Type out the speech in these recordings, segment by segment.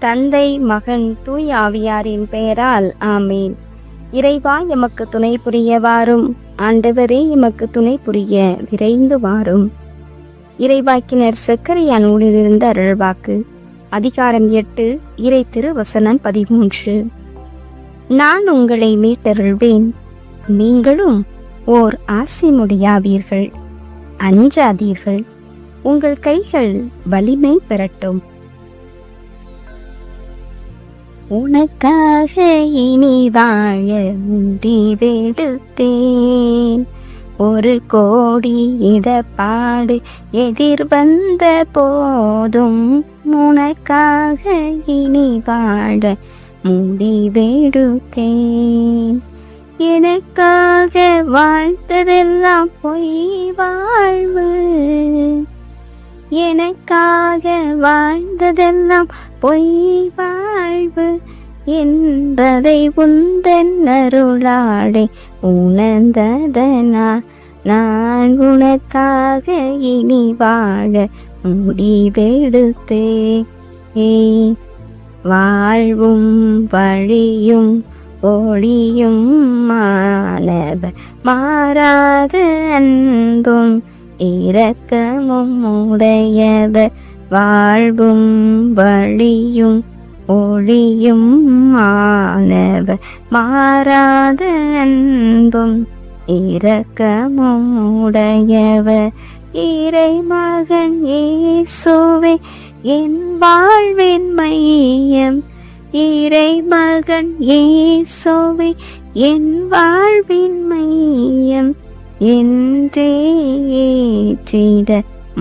தந்தை, மகன், தூய் ஆவியாரின் பெயரால் ஆமேன். இறைவா எமக்கு துணை புரிய வாரும். ஆண்டவரே எமக்கு துணை புரிய விரைந்து வாரும். இறைவாக்கினர் செக்கரியா நூலிலிருந்து அருள்வாக்கு. அதிகாரம் 8, இறை திருவசனம் 13. நான் உங்களை மீட்டருள்வேன், நீங்களும் ஓர் ஆசைமுடியாவீர்கள். அஞ்சாதீர்கள், உங்கள் கைகள் வலிமை பெறட்டும். உனக்காக இனி வாழ முடிவெடுத்தேன். 1 கோடி இடப்பாடு எதிர்வந்த போதும் உனக்காக இனி வாழ முடிவெடுத்தேன். எனக்காக வாழ்த்ததெல்லாம் பொய் வாழ்வு, எனக்காக வாழ்ந்ததெல்லாம் பொய் வாழ்வு என்பதை உந்தன் அருளாலே உணர்ந்ததனால் நான் உனக்காக இனி வாழ முடிவெடுத்தேன். வாழ்வும் வழியும் ஒளியும் மாணவர் மாறாத அன்பும் இரக்கமும் உடையவர். வாழ்வும் வழியும் ஒளியும் மாணவர் மாறாத அன்பும் இரக்கமும் உடையவர். இறைமகன் இயேசுவே என் வாழ்வின் மையம். இறைமகன் இயேசுவே என் வாழ்வின் மையம் என்றே ஏற்றிட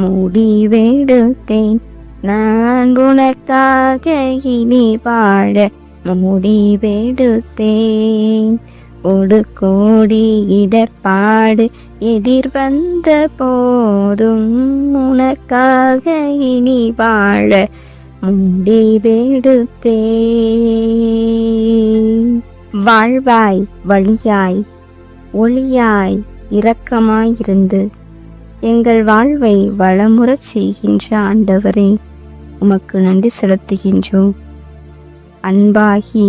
முடிவெடுத்தேன். நான் உனக்காக இனி வாழ முடிவெடுத்தேன். 1 கோடி இடர்பாடு எதிர்வந்த போதும் உனக்காக இனி வாழ முடிவெடுத்தேன். வாழ்வாய் வழியாய் ஒளியாய் இரக்கமாயிருந்து எங்கள் வாழ்வை வளமுறச் செய்கின்ற ஆண்டவரே, உமக்கு நன்றி செலுத்துகின்றோம். அன்பாகி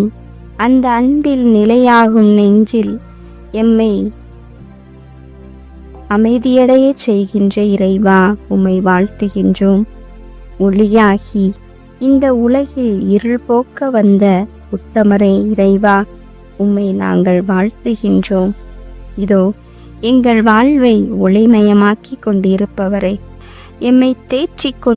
அந்த அன்பில் நிலையாகும் நெஞ்சில் எம்மை அமைதியடைய செய்கின்ற இறைவா, உம்மை வாழ்த்துகின்றோம். ஒளியாகி இந்த உலகில் இருள் போக்க வந்த உத்தமரே இறைவா, உம்மை நாங்கள் வாழ்த்துகின்றோம். இதோ எங்கள் வாழ்வை ஒளிமயமாக்கி கொண்டிருப்பவரை, எம்மை தேற்றிக்